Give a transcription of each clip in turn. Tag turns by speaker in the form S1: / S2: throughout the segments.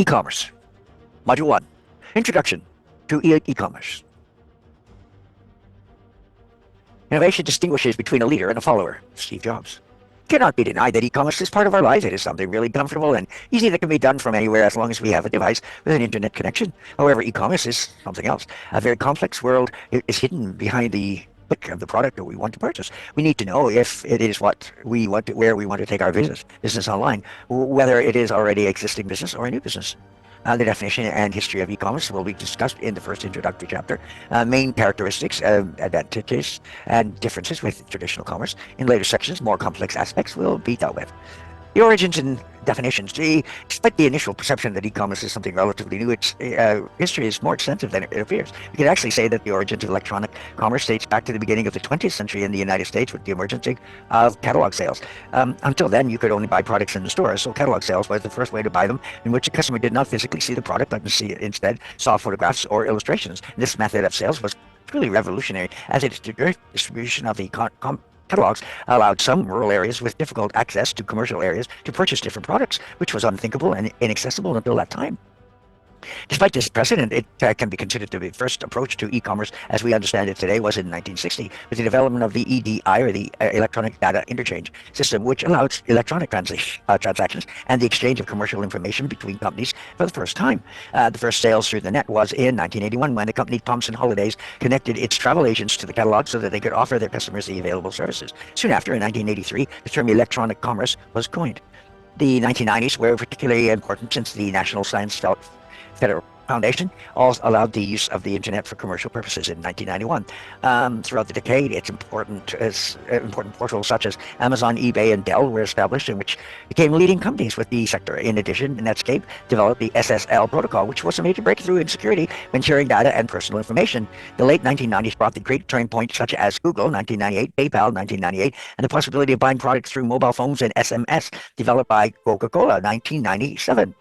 S1: E-commerce. Module 1. Introduction to e-commerce. Innovation distinguishes between a leader and a follower. Steve Jobs. It cannot be denied that e-commerce is part of our lives. It is something really comfortable and easy that can be done from anywhere as long as we have a device with an internet connection. However, e-commerce is something else. A very complex world is hidden behind the click of the product that we want to purchase. We need to know if it is what we want to, where we want to take our business online, whether it is already existing business or a new business. The definition and history of e-commerce will be discussed in the first introductory chapter. Main characteristics, advantages, and differences with traditional commerce. In later sections, more complex aspects will be dealt with. The origins and definitions. Despite the initial perception that e-commerce is something relatively new, its history is more extensive than it appears. We can actually say that the origins of electronic commerce dates back to the beginning of the 20th century in the United States with the emergence of catalog sales. Until then, you could only buy products in the stores, so catalog sales was the first way to buy them, in which the customer did not physically see the product, but instead saw photographs or illustrations. This method of sales was truly revolutionary, as its distribution of the catalogs allowed some rural areas with difficult access to commercial areas to purchase different products, which was unthinkable and inaccessible until that time. Despite this precedent, it can be considered to be the first approach to e-commerce as we understand it today was in 1960, with the development of the EDI, or the Electronic Data Interchange System, which allowed electronic transactions and the exchange of commercial information between companies for the first time. The first sales through the net was in 1981 when the company Thomson Holidays connected its travel agents to the catalog so that they could offer their customers the available services. Soon after, in 1983, the term electronic commerce was coined. The 1990s were particularly important since the National Science Federal Foundation also allowed the use of the internet for commercial purposes in 1991. Throughout the decade, it's important portals such as Amazon, eBay, and Dell were established, in which became leading companies with the sector. In addition, Netscape developed the SSL protocol, which was a major breakthrough in security when sharing data and personal information. The late 1990s brought the great turning points such as Google 1998, PayPal 1998, and the possibility of buying products through mobile phones and SMS developed by Coca-Cola 1997.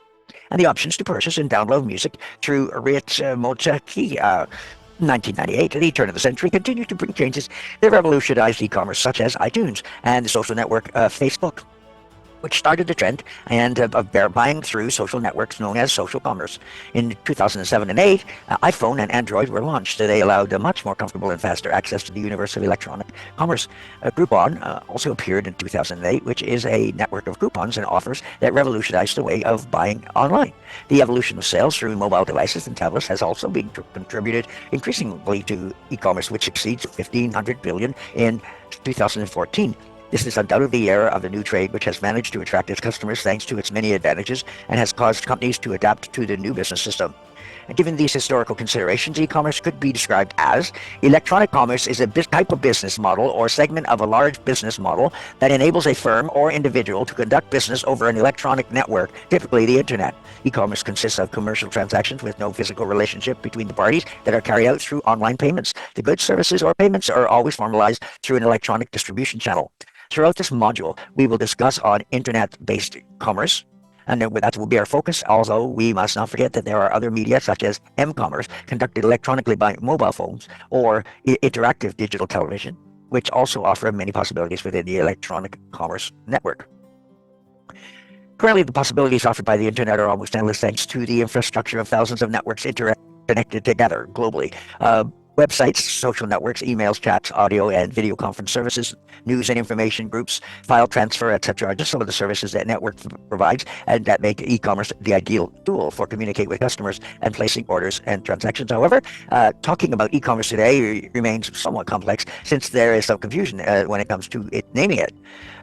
S1: And the options to purchase and download music through Ritz Motaki 1998. At the turn of the century continued to bring changes that revolutionized e-commerce, such as iTunes and the social network Facebook, which started the trend of buying through social networks known as social commerce. In 2007 and 8, iPhone and Android were launched. They allowed a much more comfortable and faster access to the universe of electronic commerce. Groupon also appeared in 2008, which is a network of coupons and offers that revolutionized the way of buying online. The evolution of sales through mobile devices and tablets has also been contributed increasingly to e-commerce, which exceeds $1,500 billion in 2014. This is undoubtedly the era of the new trade, which has managed to attract its customers thanks to its many advantages and has caused companies to adapt to the new business system. And given these historical considerations, e-commerce could be described as electronic commerce is a type of business model or segment of a large business model that enables a firm or individual to conduct business over an electronic network, typically the internet. E-commerce consists of commercial transactions with no physical relationship between the parties that are carried out through online payments. The goods, services, or payments are always formalized through an electronic distribution channel. Throughout this module, we will discuss on internet-based commerce, and that will be our focus, although we must not forget that there are other media such as m-commerce, conducted electronically by mobile phones, or interactive digital television, which also offer many possibilities within the electronic commerce network. Currently, the possibilities offered by the internet are almost endless thanks to the infrastructure of thousands of networks connected together globally. Websites, social networks, emails, chats, audio and video conference services, news and information groups, file transfer, etc. are just some of the services that network provides and that make e-commerce the ideal tool for communicate with customers and placing orders and transactions. However, talking about e-commerce today remains somewhat complex since there is some confusion when it comes to naming it.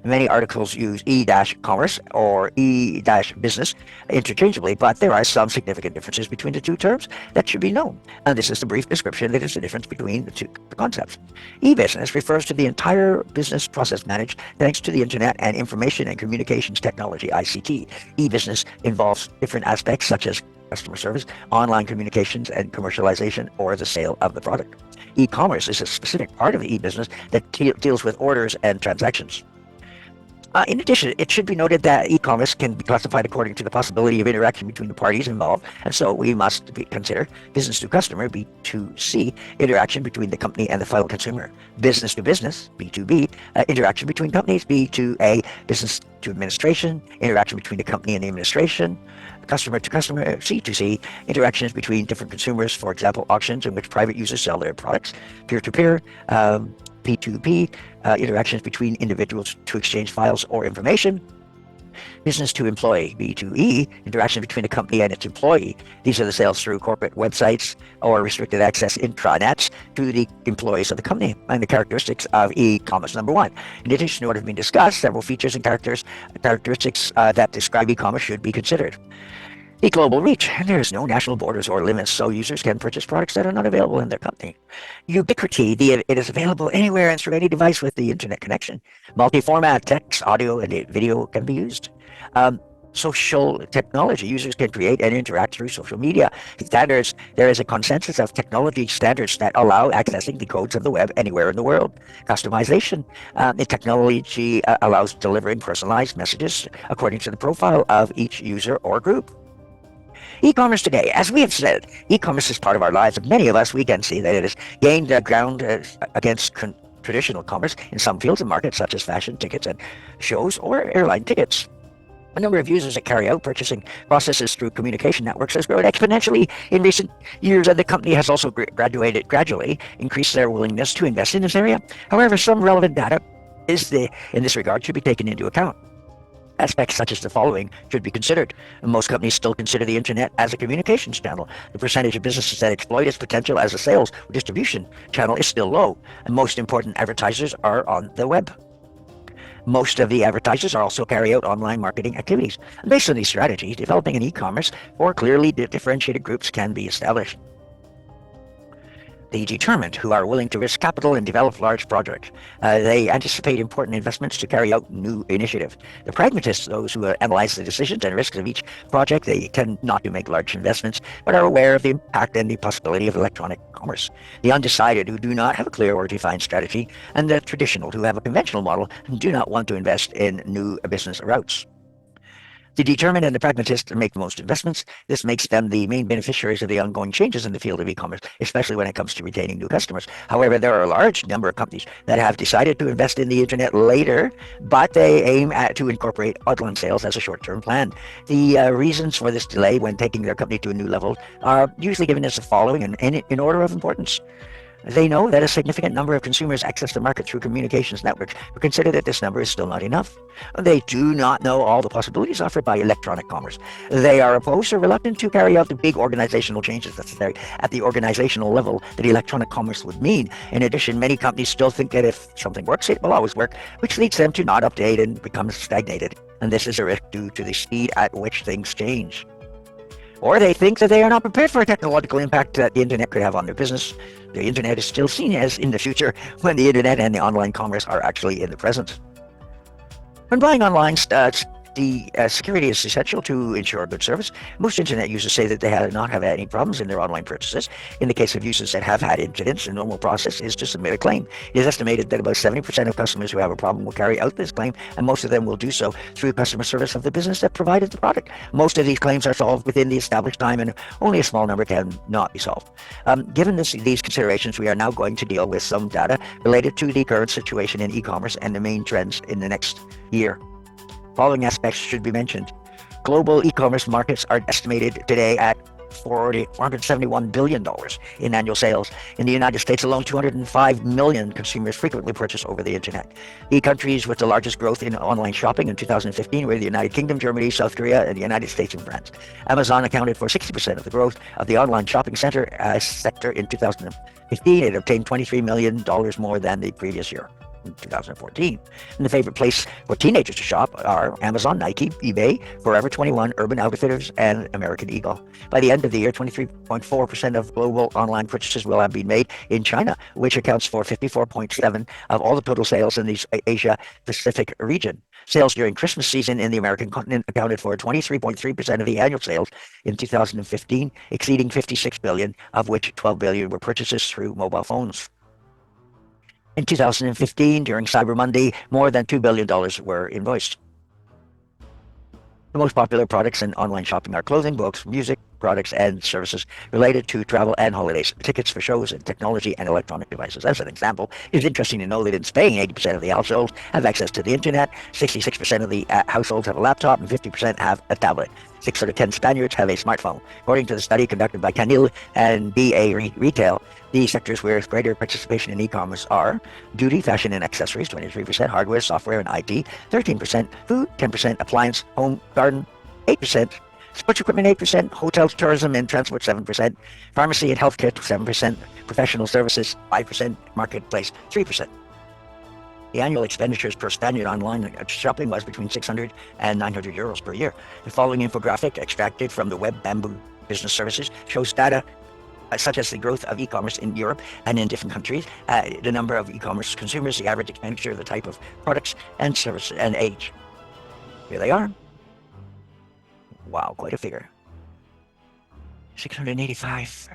S1: Many articles use e-commerce or e-business interchangeably, but there are some significant differences between the two terms that should be known. And this is the brief description that is the difference between the two concepts. E-business refers to the entire business process managed thanks to the internet and information and communications technology, ICT. E-business involves different aspects such as customer service, online communications, and commercialization or the sale of the product. E-commerce is a specific part of the e-business that deals with orders and transactions. In addition, it should be noted that e-commerce can be classified according to the possibility of interaction between the parties involved, and so we must consider business to customer (B2C) interaction between the company and the final consumer, business to business (B2B) interaction between companies, B2A business to administration interaction between the company and the administration, customer to customer (C2C) interactions between different consumers, for example, auctions in which private users sell their products, peer to peer. P2P, interactions between individuals to exchange files or information. Business to employee, B2E, interaction between a company and its employee. These are the sales through corporate websites or restricted access intranets to the employees of the company, and the characteristics of e-commerce. Number one, in addition to what has been discussed, several features and characteristics that describe e-commerce should be considered. The global reach. There is no national borders or limits, so users can purchase products that are not available in their company. Ubiquity. It is available anywhere and through any device with the internet connection. Multi-format, text, audio, and video can be used. Social technology. Users can create and interact through social media. Standards. There is a consensus of technology standards that allow accessing the codes of the web anywhere in the world. Customization. The technology allows delivering personalized messages according to the profile of each user or group. E-commerce today, as we have said, e-commerce is part of our lives. And many of us, we can see that it has gained ground against traditional commerce in some fields and markets, such as fashion, tickets, and shows, or airline tickets. The number of users that carry out purchasing processes through communication networks has grown exponentially in recent years, and the company has also gradually increased their willingness to invest in this area. However, some relevant data in this regard should be taken into account. Aspects such as the following should be considered. Most companies still consider the internet as a communications channel. The percentage of businesses that exploit its potential as a sales or distribution channel is still low, and most important advertisers are on the web. Most of the advertisers also carry out online marketing activities. And based on these strategies, developing an e-commerce for clearly differentiated groups can be established. The determined, who are willing to risk capital and develop large projects. They anticipate important investments to carry out new initiatives. The pragmatists, those who analyze the decisions and risks of each project, they tend not to make large investments, but are aware of the impact and the possibility of electronic commerce. The undecided, who do not have a clear or defined strategy, and the traditional, who have a conventional model and do not want to invest in new business routes. The determined and the pragmatists make the most investments. This makes them the main beneficiaries of the ongoing changes in the field of e-commerce, especially when it comes to retaining new customers. However, there are a large number of companies that have decided to invest in the internet later, but they aim to incorporate online sales as a short-term plan. The reasons for this delay when taking their company to a new level are usually given as the following in order of importance. They know that a significant number of consumers access the market through communications networks, but consider that this number is still not enough. They do not know all the possibilities offered by electronic commerce. They are opposed or reluctant to carry out the big organizational changes necessary at the organizational level that electronic commerce would mean. In addition, many companies still think that if something works, it will always work, which leads them to not update and become stagnated. And this is a risk due to the speed at which things change. Or they think that they are not prepared for a technological impact that the internet could have on their business. The internet is still seen as in the future, when the internet and the online commerce are actually in the present. When buying online, the security is essential to ensure good service. Most internet users say that they have not had any problems in their online purchases. In the case of users that have had incidents, the normal process is to submit a claim. It is estimated that about 70% of customers who have a problem will carry out this claim, and most of them will do so through customer service of the business that provided the product. Most of these claims are solved within the established time, and only a small number can not be solved. Given these considerations, we are now going to deal with some data related to the current situation in e-commerce and the main trends in the next year. Following aspects should be mentioned. Global e-commerce markets are estimated today at $471 billion in annual sales. In the United States alone, 205 million consumers frequently purchase over the internet. The countries with the largest growth in online shopping in 2015 were the United Kingdom, Germany, South Korea, and the United States and France. Amazon accounted for 60% of the growth of the online shopping sector in 2015. It obtained $23 million more than the previous year. In 2014. And the favorite place for teenagers to shop are Amazon, Nike, eBay, Forever 21, Urban Outfitters, and American Eagle. By the end of the year, 23.4% of global online purchases will have been made in China, which accounts for 54.7% of all the total sales in the Asia-Pacific region. Sales during Christmas season in the American continent accounted for 23.3% of the annual sales in 2015, exceeding $56 billion, of which $12 billion were purchases through mobile phones. In 2015, during Cyber Monday, more than $2 billion were invoiced. The most popular products in online shopping are clothing, books, music, products, and services related to travel and holidays, tickets for shows, and technology and electronic devices. As an example, it's interesting to know that in Spain, 80% of the households have access to the internet, 66% of the households have a laptop, and 50% have a tablet. 6 out of 10 Spaniards have a smartphone. According to the study conducted by Canil and BA Retail, the sectors with greater participation in e-commerce are beauty, fashion and accessories, 23%, hardware, software and IT, 13%, food, 10%, appliance, home, garden, 8%, sports equipment, 8%, hotels, tourism and transport, 7%, pharmacy and healthcare, 7%, professional services, 5%, marketplace, 3%. The annual expenditures per Spaniard online shopping was between 600 and 900 euros per year. The following infographic, extracted from the web Bamboo Business Services, shows data such as the growth of e-commerce in Europe and in different countries, the number of e-commerce consumers, the average expenditure, the type of products and services, and age. Here they are. Wow, quite a figure. 685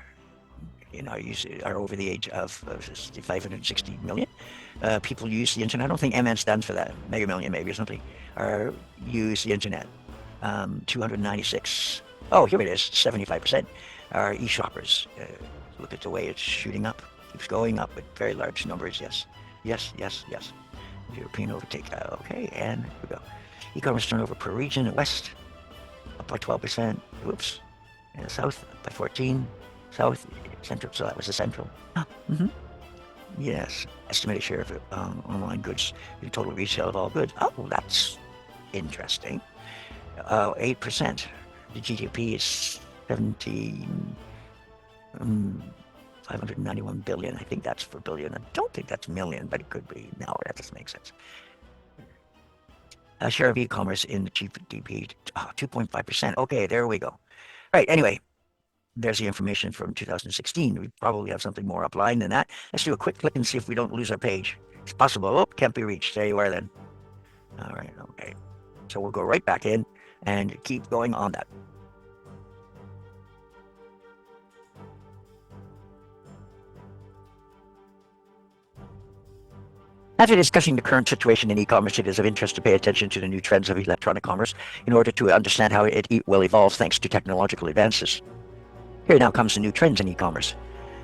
S1: are over the age of 560 million. People use the internet. I don't think MN stands for that. Mega million maybe or something. Or use the internet. 296. Oh, here it is. 75% are e-shoppers. Look at the way it's shooting up. Keeps going up with very large numbers. Yes. Yes, yes, yes. European overtake. Okay, and here we go. E-commerce turnover per region. West up by 12%. Whoops. And south up by 14. South, central, so that was the central. Yes, estimated share of online goods in total resale of all goods. Oh, that's interesting. 8%. The GDP is 591 billion. I think that's for billion. I don't think that's million, but it could be. No, that doesn't make sense. Share of e-commerce in the GDP, 2.5%. Okay, there we go. Right, anyway. There's the information from 2016. We probably have something more upline than that. Let's do a quick click and see if we don't lose our page. It's possible. Oh, can't be reached. There you are then. All right, okay. So we'll go right back in and keep going on that. After discussing the current situation in e-commerce, it is of interest to pay attention to the new trends of electronic commerce in order to understand how it will evolve thanks to technological advances. Here now comes the new trends in e-commerce.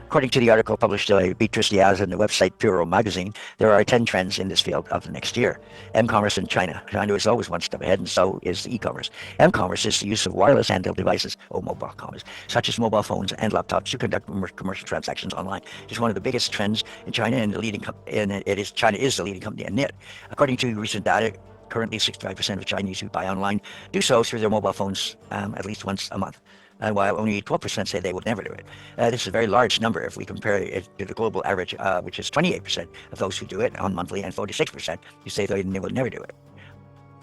S1: According to the article published by Beatrice Diaz in the website Puro Magazine, there are 10 trends in this field of the next year. M-commerce in China. China is always one step ahead, and so is e-commerce. M-commerce is the use of wireless handheld devices, or mobile commerce, such as mobile phones and laptops to conduct commercial transactions online. It is one of the biggest trends in China, and China is the leading company in it. According to recent data, currently 65% of Chinese who buy online do so through their mobile phones at least once a month. While only 12% say they would never do it. This is a very large number if we compare it to the global average, which is 28% of those who do it on monthly and 46% who say they would never do it.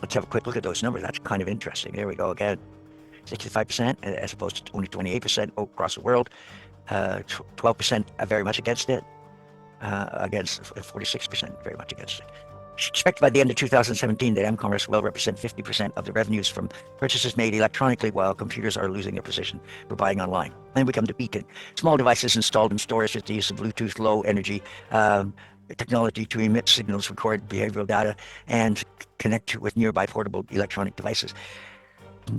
S1: Let's have a quick look at those numbers. That's kind of interesting. There we go again. 65% as opposed to only 28% across the world. 12% are very much against it. Against 46% very much against it. Expected by the end of 2017 that m-commerce will represent 50% of the revenues from purchases made electronically, while computers are losing their position for buying online. Then we come to Beacon. Small devices installed in stores with the use of Bluetooth low energy technology to emit signals, record behavioral data, and connect with nearby portable electronic devices.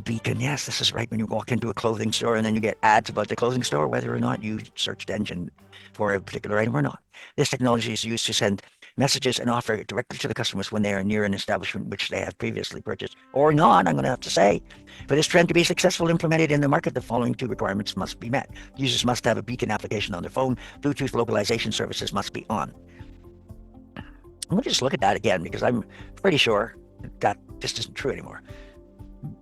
S1: Beacon, yes, this is right when you walk into a clothing store and then you get ads about the clothing store, whether or not you searched engine for a particular item or not. This technology is used to send messages and offer directly to the customers when they are near an establishment which they have previously purchased or not. I'm going to have to say, for this trend to be successful implemented in the market, the following 2 requirements must be met. Users must have a Beacon application on their phone. Bluetooth localization services must be on. Let me just look at that again, because I'm pretty sure that this isn't true anymore.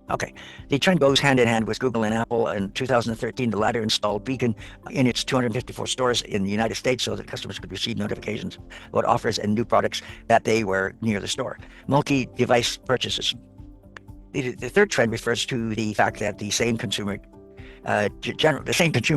S1: Okay, the trend goes hand in hand with Google and Apple. In 2013, the latter installed Beacon in its 254 stores in the United States so that customers could receive notifications about offers and new products that they were near the store. Multi-device purchases. The third trend refers to the fact that the same consumer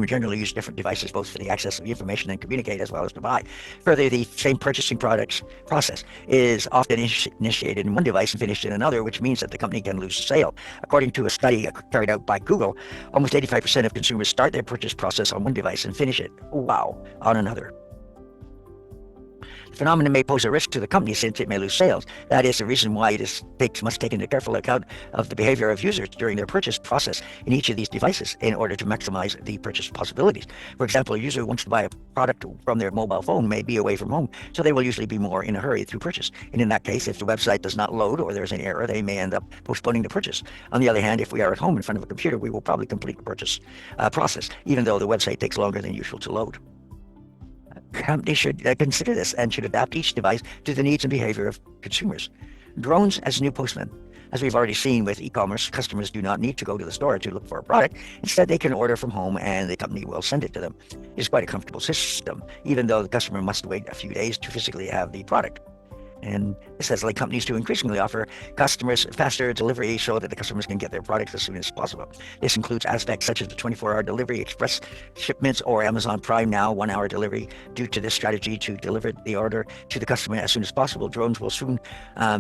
S1: generally use different devices both for the access of information and communicate as well as to buy. Further, the same purchasing products process is often initiated in one device and finished in another, which means that the company can lose a sale. According to a study carried out by Google, almost 85% of consumers start their purchase process on one device and finish it, wow, on another. The phenomenon may pose a risk to the company since it may lose sales. That is the reason why must take into careful account of the behavior of users during their purchase process in each of these devices in order to maximize the purchase possibilities. For example, a user who wants to buy a product from their mobile phone may be away from home, so they will usually be more in a hurry through purchase. And in that case, if the website does not load or there's an error, they may end up postponing the purchase. On the other hand, if we are at home in front of a computer, we will probably complete the purchase process, even though the website takes longer than usual to load. Companies should consider this and should adapt each device to the needs and behavior of consumers. Drones as new postmen. As we've already seen with e-commerce, customers do not need to go to the store to look for a product. Instead, they can order from home and the company will send it to them. It's quite a comfortable system, even though the customer must wait a few days to physically have the product. And this has led companies to increasingly offer customers faster delivery so that the customers can get their products as soon as possible. This includes aspects such as the 24-hour delivery, express shipments, or Amazon Prime Now 1-hour delivery. Due to this strategy to deliver the order to the customer as soon as possible, drones will soon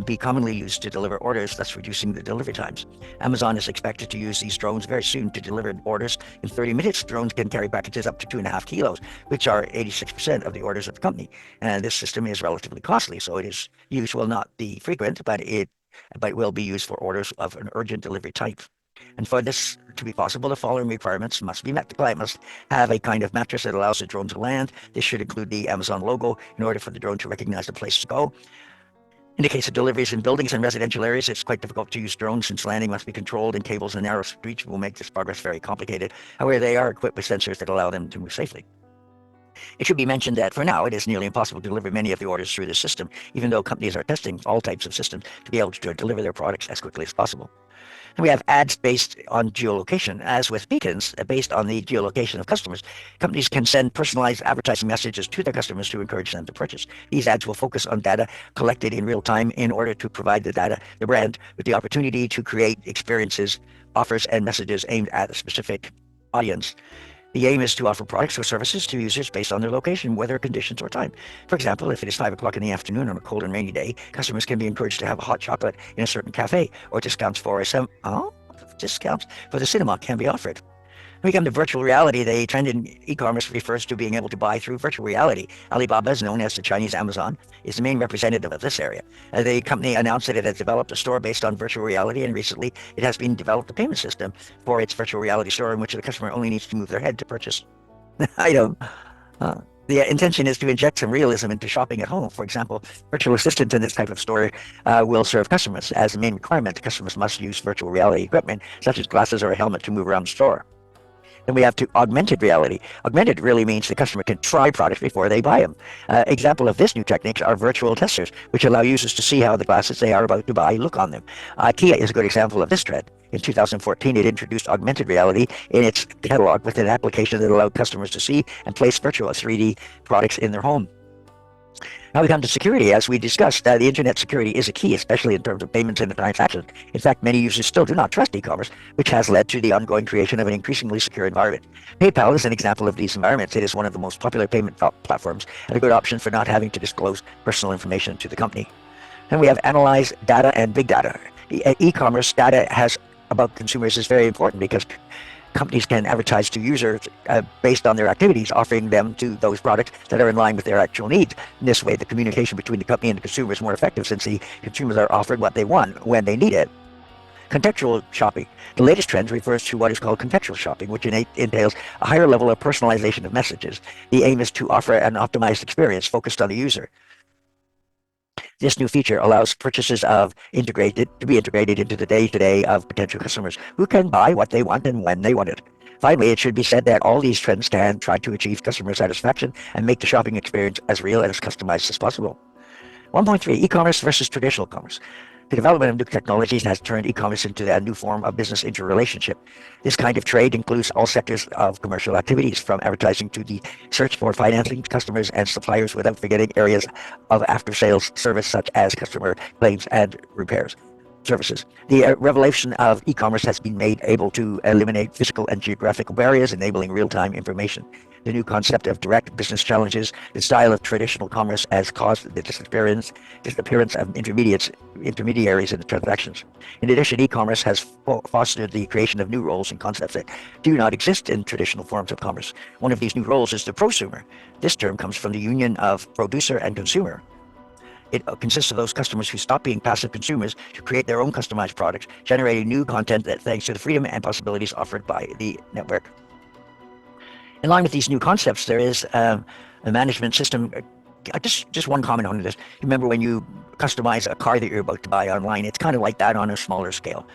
S1: be commonly used to deliver orders, thus reducing the delivery times. Amazon is expected to use these drones very soon to deliver orders in 30 minutes. Drones can carry packages up to 2.5 kilos, which are 86% of the orders of the company. And this system is relatively costly, so its use will not be frequent, but it will be used for orders of an urgent delivery type. And for this to be possible, the following requirements must be met. The client must have a kind of mattress that allows the drone to land. This should include the Amazon logo in order for the drone to recognize the place to go. In the case of deliveries in buildings and residential areas, it's quite difficult to use drones since landing must be controlled and cables and narrow streets will make this progress very complicated. However, they are equipped with sensors that allow them to move safely. It should be mentioned that for now, it is nearly impossible to deliver many of the orders through this system, even though companies are testing all types of systems to be able to deliver their products as quickly as possible. And we have ads based on geolocation. As with beacons, based on the geolocation of customers, companies can send personalized advertising messages to their customers to encourage them to purchase. These ads will focus on data collected in real time in order to provide the brand, with the opportunity to create experiences, offers, and messages aimed at a specific audience. The aim is to offer products or services to users based on their location, weather conditions, or time. For example, if it is 5 o'clock in the afternoon on a cold and rainy day, customers can be encouraged to have a hot chocolate in a certain cafe, or discounts for the cinema can be offered. When we come to virtual reality, the trend in e-commerce refers to being able to buy through virtual reality. Alibaba, is known as the Chinese Amazon, is the main representative of this area. The company announced that it has developed a store based on virtual reality, and recently it has been developed a payment system for its virtual reality store in which the customer only needs to move their head to purchase the item. The intention is to inject some realism into shopping at home. For example, virtual assistants in this type of store will serve customers. As the main requirement, customers must use virtual reality equipment, such as glasses or a helmet, to move around the store. Then we have to augmented reality. Augmented really means the customer can try products before they buy them. Example of this new techniques are virtual testers, which allow users to see how the glasses they are about to buy look on them. Kia is a good example of this trend. In 2014, it introduced augmented reality in its catalog with an application that allowed customers to see and place virtual 3D products in their home. Now we come to security. As we discussed, the internet security is a key, especially in terms of payments and transactions. In fact, many users still do not trust e-commerce, which has led to the ongoing creation of an increasingly secure environment. PayPal is an example of these environments. It is one of the most popular payment platforms and a good option for not having to disclose personal information to the company. Then we have analyze data and big data. E-commerce data about consumers is very important because companies can advertise to users based on their activities, offering them to those products that are in line with their actual needs. In this way, the communication between the company and the consumer is more effective since the consumers are offered what they want when they need it. Contextual shopping. The latest trend refers to what is called contextual shopping, which entails a higher level of personalization of messages. The aim is to offer an optimized experience focused on the user. This new feature allows purchases to be integrated into the day-to-day of potential customers who can buy what they want and when they want it. Finally, it should be said that all these trends can try to achieve customer satisfaction and make the shopping experience as real and as customized as possible. 1.3 E-commerce versus traditional commerce. The development of new technologies has turned e-commerce into a new form of business interrelationship. This kind of trade includes all sectors of commercial activities, from advertising to the search for financing, customers, and suppliers, without forgetting areas of after-sales service such as customer claims and repairs. services. The revelation of e-commerce has been made able to eliminate physical and geographical barriers, enabling real-time information. The new concept of direct business challenges the style of traditional commerce has caused the disappearance of intermediaries in the transactions. In addition, e-commerce has fostered the creation of new roles and concepts that do not exist in traditional forms of commerce. One of these new roles is the prosumer. This term comes from the union of producer and consumer. It consists of those customers who stop being passive consumers to create their own customized products, generating new content that thanks to the freedom and possibilities offered by the network. In line with these new concepts, there is a management system. Just one comment on this. Remember when you customize a car that you're about to buy online, it's kind of like that on a smaller scale,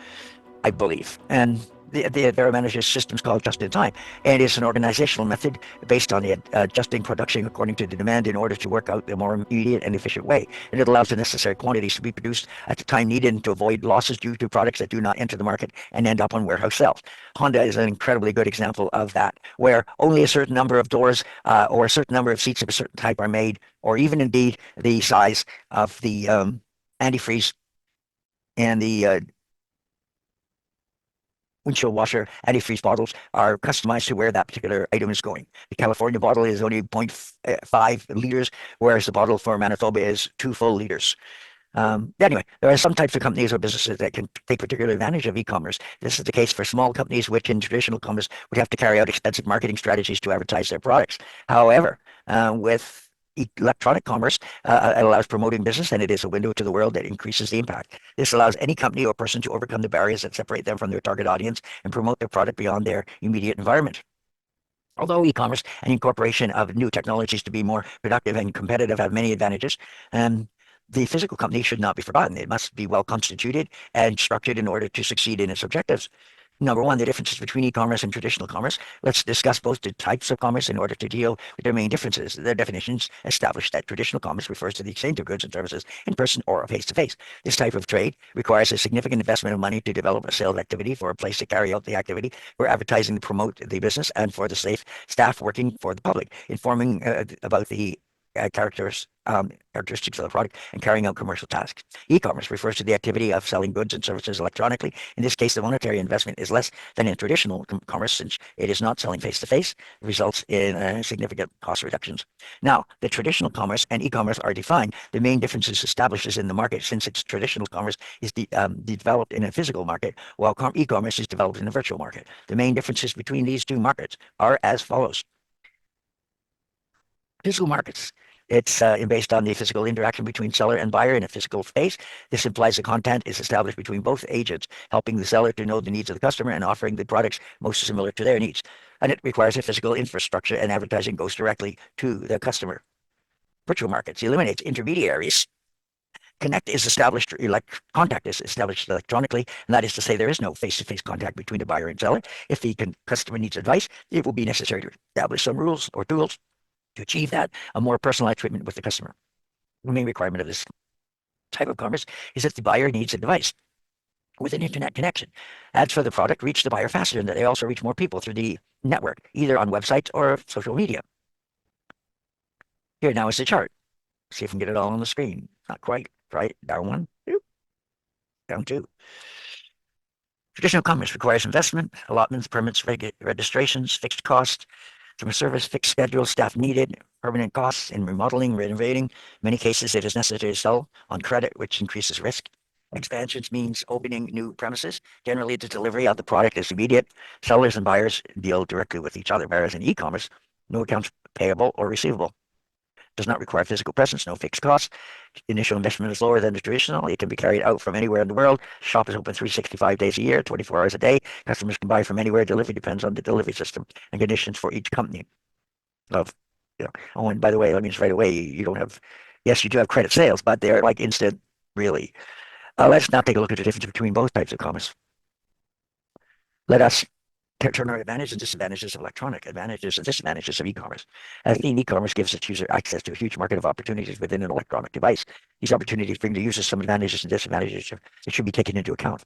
S1: I believe. And there are management systems called just-in-time, and it's an organizational method based on adjusting production according to the demand in order to work out the more immediate and efficient way. And it allows the necessary quantities to be produced at the time needed to avoid losses due to products that do not enter the market and end up on warehouse shelves. Honda is an incredibly good example of that, where only a certain number of doors or a certain number of seats of a certain type are made, or even indeed the size of the antifreeze and the windshield washer antifreeze bottles are customized to where that particular item is going. The California bottle is only 0.5 liters, whereas the bottle for Manitoba is 2 full liters. Anyway, there are some types of companies or businesses that can take particular advantage of e-commerce. This is the case for small companies, which in traditional commerce would have to carry out expensive marketing strategies to advertise their products. However, with electronic commerce, it allows promoting business, and it is a window to the world that increases the impact. This allows any company or person to overcome the barriers that separate them from their target audience and promote their product beyond their immediate environment. Although e-commerce and incorporation of new technologies to be more productive and competitive have many advantages, the physical company should not be forgotten. It must be well constituted and structured in order to succeed in its objectives. Number one, the differences between e-commerce and traditional commerce. Let's discuss both the types of commerce in order to deal with their main differences. Their definitions establish that traditional commerce refers to the exchange of goods and services in person or face-to-face. This type of trade requires a significant investment of money to develop a sales activity, for a place to carry out the activity, for advertising to promote the business, and for the safe staff working for the public, informing about the characteristics of the product and carrying out commercial tasks. E-commerce refers to the activity of selling goods and services electronically. In this case, the monetary investment is less than in traditional commerce, since it is not selling face-to-face. It results in significant cost reductions. Now, the traditional commerce and e-commerce are defined. The main differences established in the market, since its traditional commerce is developed in a physical market, while e-commerce is developed in a virtual market. The main differences between these two markets are as follows. Physical markets. It's based on the physical interaction between seller and buyer in a physical space. This implies the content is established between both agents, helping the seller to know the needs of the customer and offering the products most similar to their needs. And it requires a physical infrastructure, and advertising goes directly to the customer. Virtual markets eliminates intermediaries. Contact is established electronically, and that is to say there is no face-to-face contact between the buyer and seller. If the customer needs advice, it will be necessary to establish some rules or tools to achieve that, a more personalized treatment with the customer. The main requirement of this type of commerce is that the buyer needs a device with an internet connection. Ads for the product reach the buyer faster, and that they also reach more people through the network, either on websites or social media. Here now is the chart. See if we can get it all on the screen. Not quite. Right. Down one. Down two. Traditional commerce requires investment, allotments, permits, registrations, fixed costs, customer service, fixed schedule, staff needed, permanent costs in remodeling, renovating. In many cases, it is necessary to sell on credit, which increases risk. Expansions means opening new premises. Generally, the delivery of the product is immediate. Sellers and buyers deal directly with each other, whereas in e-commerce, no accounts payable or receivable. Does not require physical presence, no fixed costs. Initial investment is lower than the traditional. It can be carried out from anywhere in the world. Shop is open 365 days a year, 24 hours a day. Customers can buy from anywhere. Delivery depends on the delivery system and conditions for each company. Oh, and by the way, that means right away you don't have, yes, you do have credit sales, but they're like instant, really. Let's now take a look at the difference between both types of commerce. Let us turn our advantages and disadvantages of electronic, advantages and disadvantages of e-commerce. As e-commerce gives its user access to a huge market of opportunities within an electronic device. These opportunities bring the users some advantages and disadvantages that should be taken into account.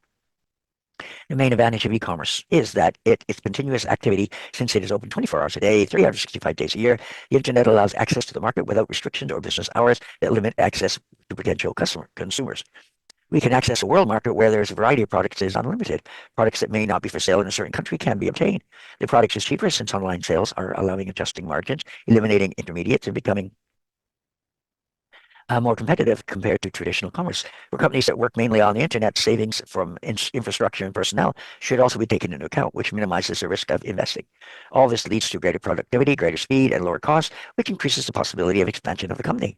S1: The main advantage of e-commerce is that it's continuous activity, since it is open 24 hours a day, 365 days a year. The internet allows access to the market without restrictions or business hours that limit access to potential consumers. We can access a world market where there's a variety of products that is unlimited. Products that may not be for sale in a certain country can be obtained. The product is cheaper since online sales are allowing adjusting margins, eliminating intermediates, and becoming more competitive compared to traditional commerce. For companies that work mainly on the internet, savings from infrastructure and personnel should also be taken into account, which minimizes the risk of investing. All this leads to greater productivity, greater speed, and lower costs, which increases the possibility of expansion of the company.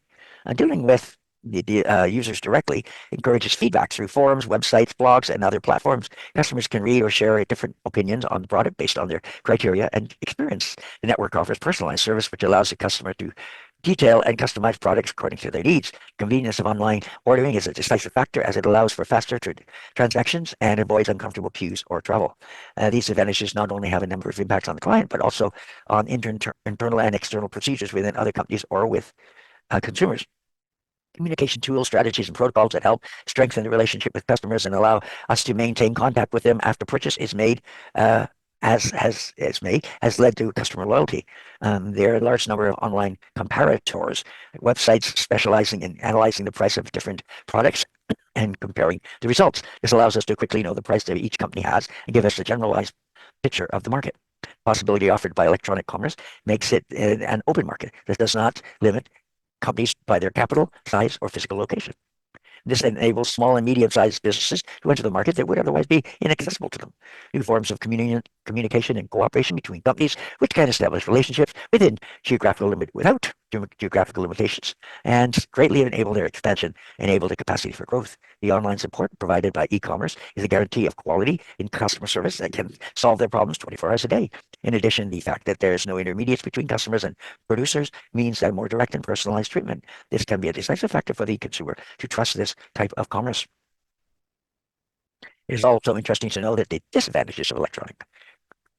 S1: Dealing with the users directly encourages feedback through forums, websites, blogs, and other platforms. Customers can read or share different opinions on the product based on their criteria and experience. The network offers personalized service, which allows the customer to detail and customize products according to their needs. Convenience of online ordering is a decisive factor as it allows for faster transactions and avoids uncomfortable queues or travel. These advantages not only have a number of impacts on the client, but also on internal and external procedures within other companies or with consumers. Communication tools, strategies, and protocols that help strengthen the relationship with customers and allow us to maintain contact with them after purchase is made has led to customer loyalty. There are a large number of online comparators, websites specializing in analyzing the price of different products and comparing the results. This allows us to quickly know the price that each company has and give us a generalized picture of the market. Possibility offered by electronic commerce makes it an open market that does not limit companies by their capital, size, or physical location. This enables small and medium-sized businesses to enter the market that would otherwise be inaccessible to them. New forms of communication and cooperation between companies, which can establish relationships without geographical limitations, and greatly enable their expansion, enable the capacity for growth. The online support provided by e-commerce is a guarantee of quality in customer service that can solve their problems 24 hours a day. In addition, the fact that there is no intermediates between customers and producers means that more direct and personalized treatment. This can be a decisive factor for the consumer to trust this type of commerce. It is also interesting to know that the disadvantages of electronic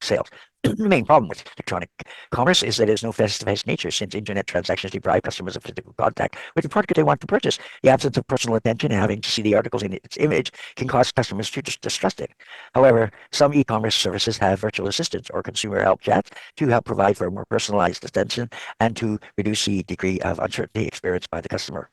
S1: sales. The main problem with electronic commerce is that it has no face-to-face nature, since internet transactions deprive customers of physical contact with the product they want to purchase. The absence of personal attention and having to see the articles in its image can cause customers to distrust it. However, some e-commerce services have virtual assistants or consumer help chats to help provide for a more personalized attention and to reduce the degree of uncertainty experienced by the customer.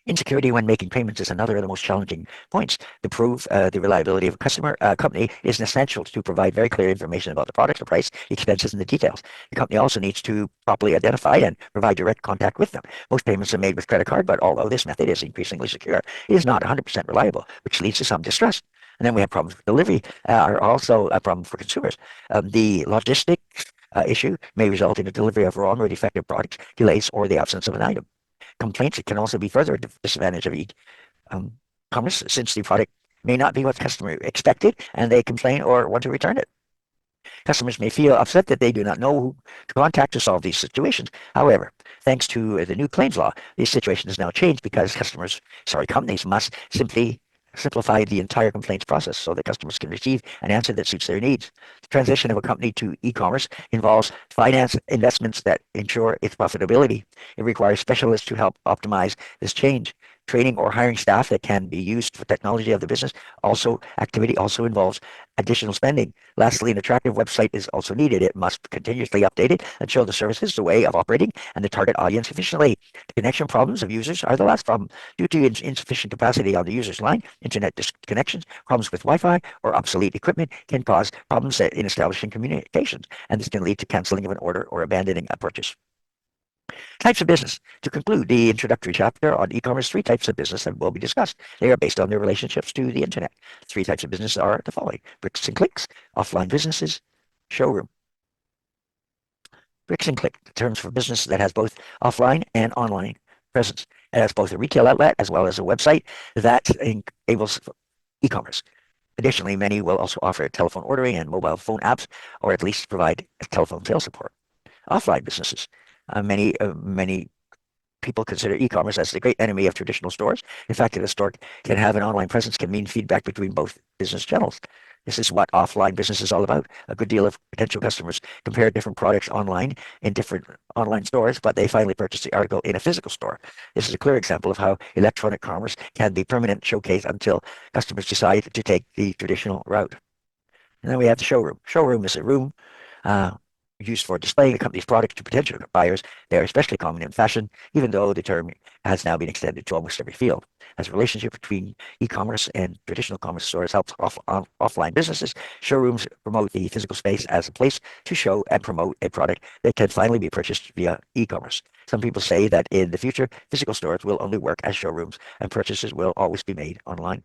S1: Insecurity when making payments is another of the most challenging points. To prove the reliability of a company is essential to provide very clear information about the product, the price, the expenses, and the details. The company also needs to properly identify and provide direct contact with them. Most payments are made with credit card, but although this method is increasingly secure, it is not 100% reliable, which leads to some distrust. And then we have problems with delivery, are also a problem for consumers. The logistics issue may result in the delivery of wrong or defective products, delays, or the absence of an item. Complaints, it can also be further disadvantage of e-commerce since the product may not be what the customer expected and they complain or want to return it. Customers may feel upset that they do not know who to contact to solve these situations. However, thanks to the new claims law, this situation has now changed because companies must simply simplify the entire complaints process so that customers can receive an answer that suits their needs. The transition of a company to e-commerce involves finance investments that ensure its profitability. It requires specialists to help optimize this change. Training or hiring staff that can be used for technology of the business activity also involves additional spending. Lastly, an attractive website is also needed. It must continuously update it and show the services, the way of operating, and the target audience efficiently. The connection problems of users are the last problem. Due to insufficient capacity on the user's line, internet disconnections, problems with Wi-Fi, or obsolete equipment can cause problems in establishing communications, and this can lead to canceling of an order or abandoning a purchase. Types of business. To conclude the introductory chapter on e-commerce, 3 types of business that will be discussed. They are based on their relationships to the internet. 3 types of business are the following: bricks and clicks, offline businesses, showroom. Bricks and click, the terms for business that has both offline and online presence. It has both a retail outlet as well as a website that enables e-commerce. Additionally, many will also offer telephone ordering and mobile phone apps, or at least provide telephone sales support. Offline businesses. Many people consider e-commerce as the great enemy of traditional stores. In fact, that a store can have an online presence can mean feedback between both business channels. This is what offline business is all about. A good deal of potential customers compare different products online in different online stores, but they finally purchase the article in a physical store. This is a clear example of how electronic commerce can be permanent showcase until customers decide to take the traditional route. And then we have the showroom. Showroom is a room used for displaying a company's product to potential buyers. They are especially common in fashion, even though the term has now been extended to almost every field. As the relationship between e-commerce and traditional commerce stores helps offline businesses, showrooms promote the physical space as a place to show and promote a product that can finally be purchased via e-commerce. Some people say that in the future, physical stores will only work as showrooms and purchases will always be made online.